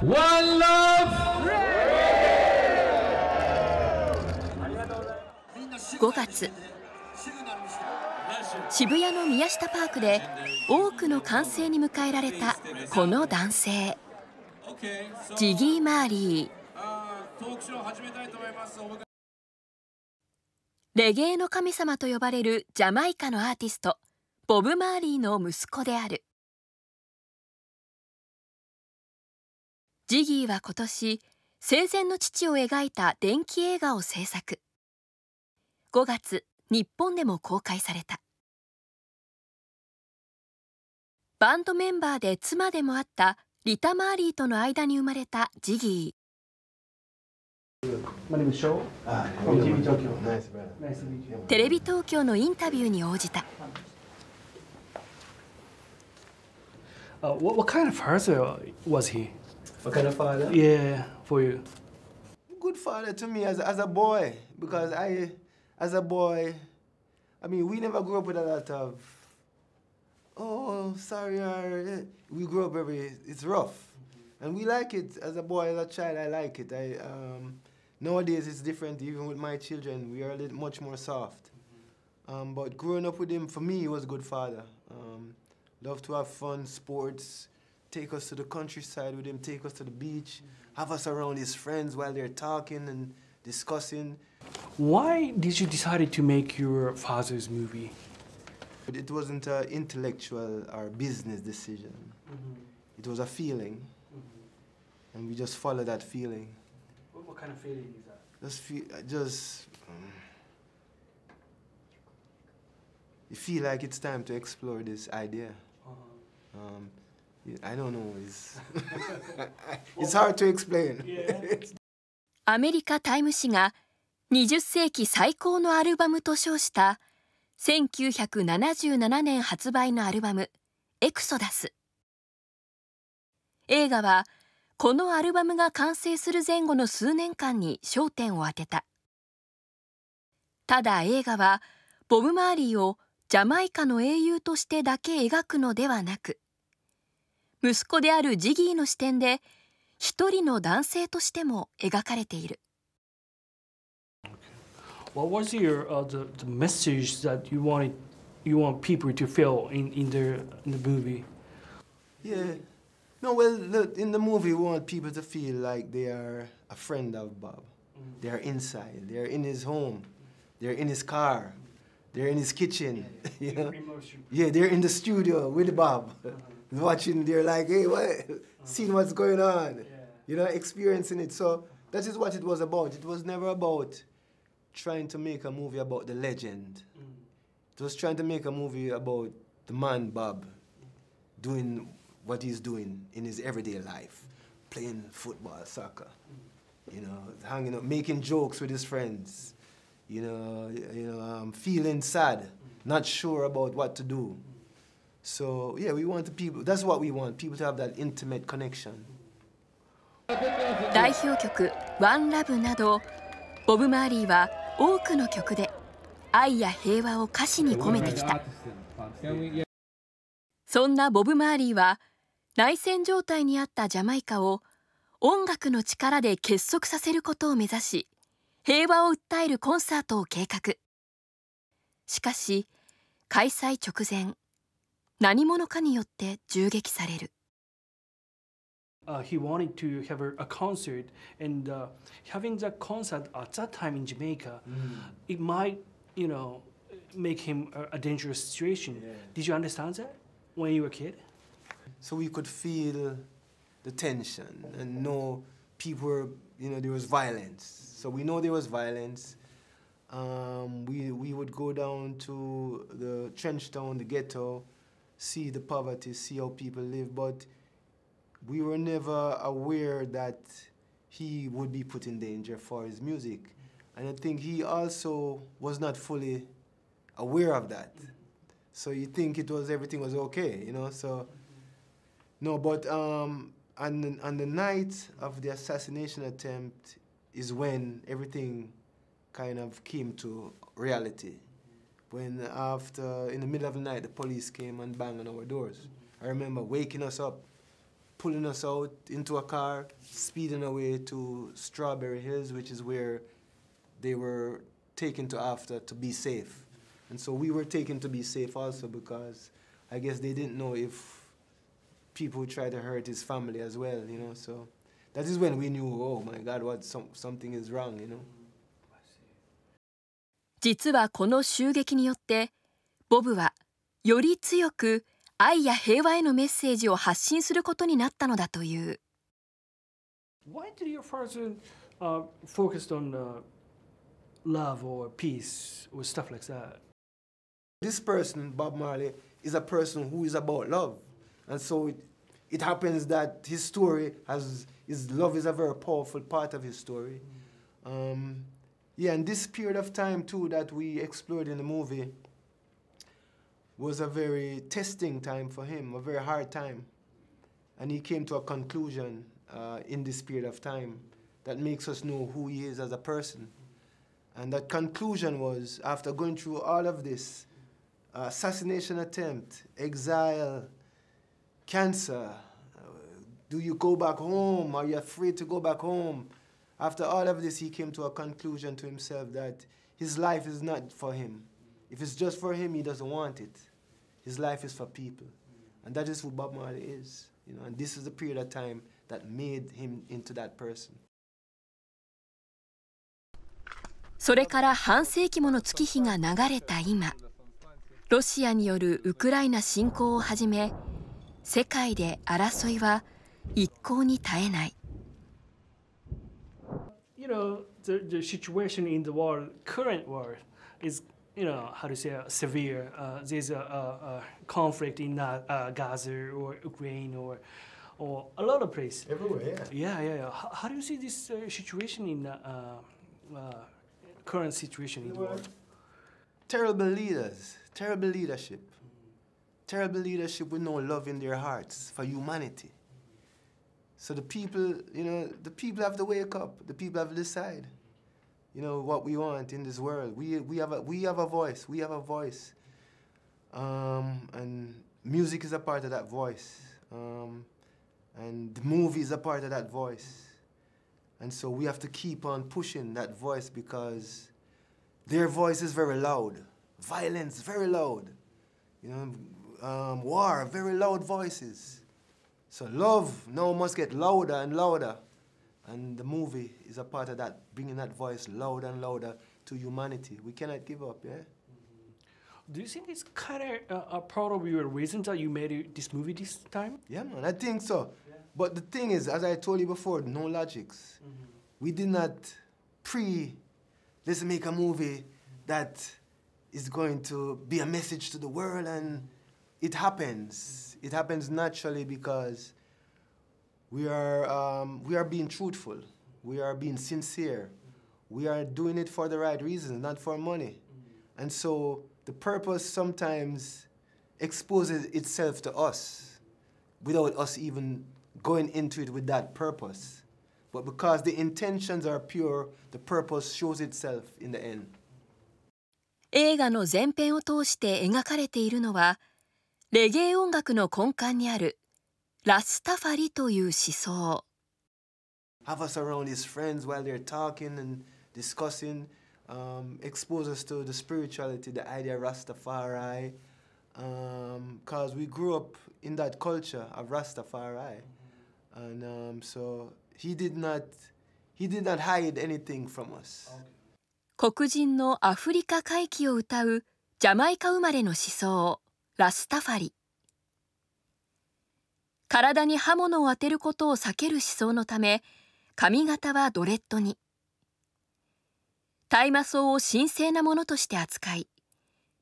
One love! 5月、渋谷の宮下パークで多くの歓声に迎えられたこの男性、ジギー・マーリー。レゲエの神様と呼ばれるジャマイカのアーティストボブ・マーリーの息子である。ジギーは今年、生前の父を描いた伝記映画を制作。5月、日本でも公開された。バンドメンバーで妻でもあったリタ・マーリーとの間に生まれたジギー。テレビ東京のインタビューに応じた。What kind of father was he? What kind of father? Yeah, for you. Good father to me as a boy, because as a boy, I mean, we never grew up with a lot of, oh, sorry, we grew up it's rough. And we like it. As a boy, as a child, I like it. Nowadays, it's different. Even with my children, we are a little much more soft. But growing up with him, for me, he was a good father. Love to have fun, sports, take us to the countryside with him, take us to the beach, have us around his friends while they're talking and discussing. Why did you decide to make your father's movie? It wasn't an intellectual or business decision. It was a feeling, and we just followed that feeling. What kind of feeling is that? You feel like it's time to explore this idea. I don't know. It's hard to explain. アメリカタイム誌が20世紀最高のアルバムと称した1977年発売のアルバム「エクソダス」。映画はこのアルバムが完成する前後の数年間に焦点を当てた。ただ映画はボブ・マーリーをジャマイカの英雄としてだけ描くのではなく、息子であるジギーの視点で一人の男性としても描かれている。What was the message that you want people to feel in the movie? Yeah, no, well, in the movie, we want people to feel like they are a friend of Bob. They are inside. They are in his home. They are in his car. They're in his kitchen. You know? Yeah, they're in the studio with Bob, watching. They're like, hey, what? Seeing what's going on. You know, experiencing it. So that is what it was about. It was never about trying to make a movie about the legend. It was trying to make a movie about the man Bob doing what he's doing in his everyday life, playing football, soccer, you know, hanging out, making jokes with his friends, feeling sad, not sure about what to do. So yeah, we want the people. That's what we want. People to have that intimate connection. 代表曲「ワンラブなどボブ・マーリーは多くの曲で愛や平和を歌詞に込めてきた。そんなボブ・マーリーは内戦状態にあったジャマイカを音楽の力で結束させることを目指し、平和を訴えるコンサートを計画。しかし開催直前、何者かによって銃撃される。He wanted to have a concert, and having that concert at that time in Jamaica, it might, make him a dangerous situation. Yeah. Did you understand that when you were a kid? So we could feel the tension and know people were, there was violence. So we know there was violence. We would go down to the trench town, the ghetto, see the poverty, see how people live, but we were never aware that he would be put in danger for his music. And I think he also was not fully aware of that. So you think everything was okay, so. No, but on the night of the assassination attempt is when everything kind of came to reality. When in the middle of the night, the police came and banged on our doors. I remember waking us up, pulling us out into a car, speeding away to Strawberry Hills, which is where they were taken to after to be safe. And so we were taken to be safe also because I guess they didn't know if people would try to hurt his family as well, you know. So that is when we knew, oh my God, something is wrong, you know. 実はこの襲撃によってボブはより強く愛や平和へのメッセージを発信することになったのだという。Why did your father focus on love or peace or stuff like that? This person, Bob Marley, is a person who is about love. And so it happens that his story his love is a very powerful part of his story. Yeah, and this period of time too that we explored in the movie was a very testing time for him, a very hard time. And he came to a conclusion in this period of time that makes us know who he is as a person. And that conclusion was, after going through all of this, assassination attempt, exile, cancer, do you go back home? Are you afraid to go back home? After all of this, he came to a conclusion to himself that his life is not for him. If it's just for him, he doesn't want it. His life is for people. And that is who Bob Marley is. You know, and this is the period of time that made him into that person. それから半世紀もの月日が流れた今、ロシアによるウクライナ侵攻をはじめ、世界で争いは一向に絶えない。You know, the situation in the world, current world, is, you know, how to say, severe. There's a conflict in Gaza or Ukraine or a lot of places. Everywhere, yeah. Yeah. How do you see this situation in current situation in the world? Terrible leaders, terrible leadership. Terrible leadership with no love in their hearts for humanity. So the people, you know, the people have to wake up. The people have to decide, you know, what we want in this world. We have a voice. We have a voice. And music is a part of that voice. And the movie is a part of that voice. And so we have to keep on pushing that voice because their voice is very loud. Violence, very loud. You know, war, very loud voices. So love now must get louder and louder. And the movie is a part of that, bringing that voice louder and louder to humanity. We cannot give up, yeah? Do you think it's kind of a part of your reason that you made this movie this time? Yeah, man, I think so. Yeah. But the thing is, as I told you before, no logics. We did not let's make a movie that is going to be a message to the world, and it happens. It happens naturally because we are being truthful. We are being sincere. We are doing it for the right reasons, not for money. And so the purpose sometimes exposes itself to us without us even going into it with that purpose. But because the intentions are pure, the purpose shows itself in the end. 映画の前編を通して描かれているのは、レゲエ音楽の根幹にあるラスタファリという思想。Have us around his friends while they're talking and discussing, expose us to the spirituality, the idea of Rastafari, because we grew up in that culture of Rastafari, and so he did not hide anything from us. 黒人のアフリカ回帰を歌うジャマイカ生まれの思想、ラスタファリ。体に刃物を当てることを避ける思想のため、髪型はドレッドに。大麻草を神聖なものとして扱い、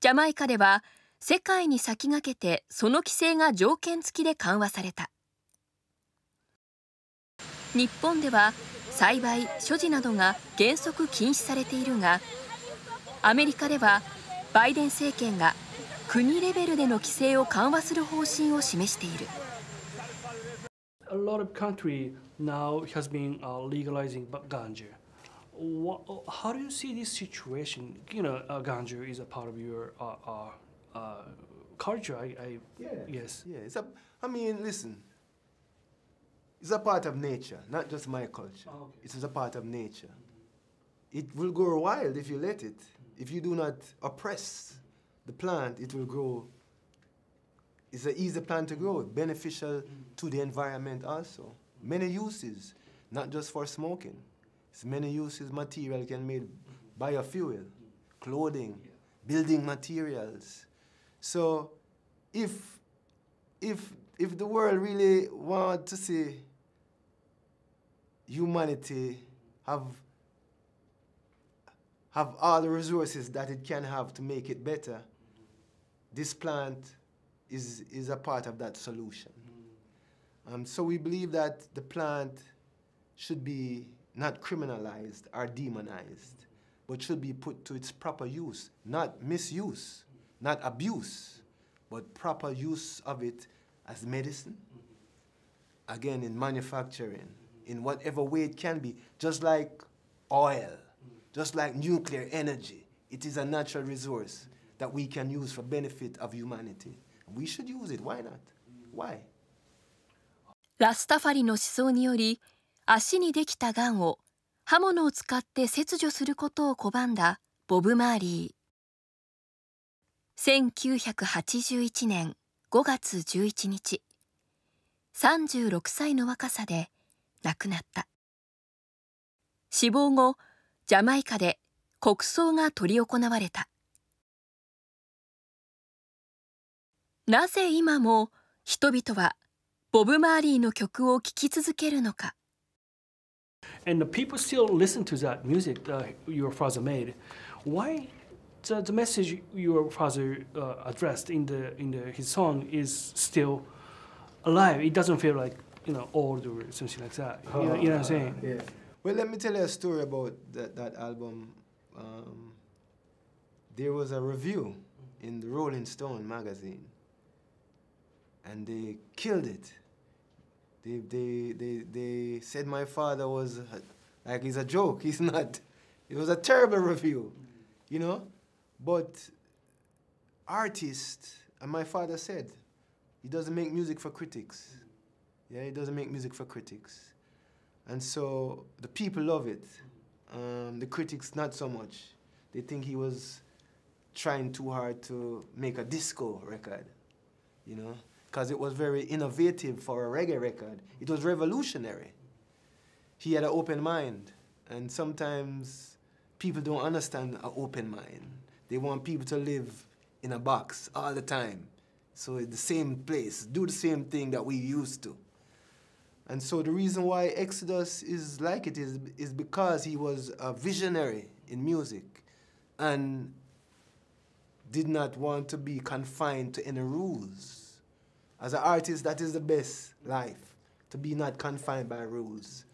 ジャマイカでは世界に先駆けてその規制が条件付きで緩和された。日本では栽培・所持などが原則禁止されているが、アメリカではバイデン政権が国レベルでの規制を緩和する方針を示している。A lot of country now has been legalizing ganja. How do you see this situation? You know, ganja is a part of your culture. Yeah. Yes. Yeah. I mean, listen. It's a part of nature, not just my culture. Oh, okay. It is a part of nature. It will grow wild if you let it. If you do not oppress the plant, it will grow. It's an easy plant to grow, beneficial to the environment also. Many uses, not just for smoking. It's many uses. Material can be made biofuel, clothing, building materials. So if the world really wants to see humanity have all the resources that it can have to make it better, this plant is a part of that solution. So we believe that the plant should be not criminalized or demonized, but should be put to its proper use, not misuse, not abuse, but proper use of it as medicine, again, in manufacturing, in whatever way it can be, just like oil, just like nuclear energy. It is a natural resource that we can use for benefit of humanity. We should use it. Why not? Why? ラスタファリの思想により、足にできたがんを刃物を使って切除することを拒んだボブ・マーリー。1981年5月11日、36歳の若さで亡くなった。死亡後、ジャマイカで国葬が執り行われた。なぜ今も人々はボブ・マーリーの曲を聴き続けるのか。And the people still listen to that music your father made. Why the message your father addressed in his song is still alive? It doesn't feel like old or something like that. You know what I'm saying? Yeah. Well, let me tell you a story about that album. There was a review in the Rolling Stone magazine, and they killed it. They said my father was like he's a joke. He's not. It was a terrible review, But artists, and my father said, he doesn't make music for critics. Yeah, he doesn't make music for critics. And so the people love it. The critics not so much. They think he was trying too hard to make a disco record, because it was very innovative for a reggae record. It was revolutionary. He had an open mind, and sometimes people don't understand an open mind. They want people to live in a box all the time. So in the same place, do the same thing that we used to. And so the reason why Exodus is like it is because he was a visionary in music and did not want to be confined to any rules. As an artist, that is the best life, to be not confined by rules.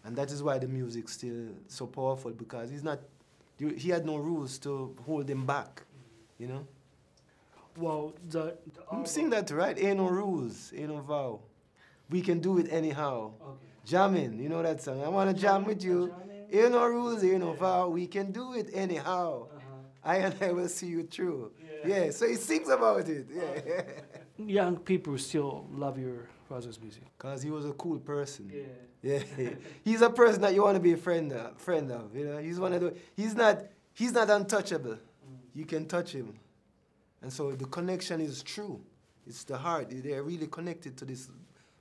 And that is why the music's still so powerful, because he had no rules to hold him back, Well, Sing that, right? Ain't no rules, ain't no vow. We can do it anyhow. Okay. Jamming, you know that song? I want to jam with you. Ain't no rules, ain't no vow. We can do it anyhow. I and I will see you through. Yeah, so he sings about it. Yeah. Young people still love your father's music. Because he was a cool person. Yeah. Yeah. He's a person that you want to be a friend of. He's one of the. He's not untouchable. You can touch him. And so the connection is true. It's the heart. They're really connected to this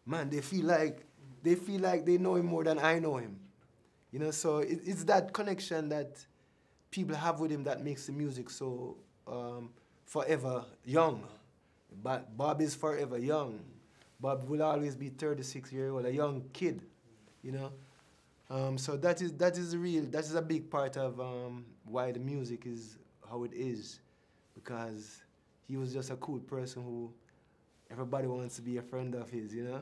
man. They feel like they know him more than I know him. So it's that connection that people have with him that makes the music so forever young. But Bob is forever young. Bob will always be 36 years old, a young kid, So that is a big part of why the music is how it is, because he was just a cool person who everybody wants to be a friend of his, Yeah.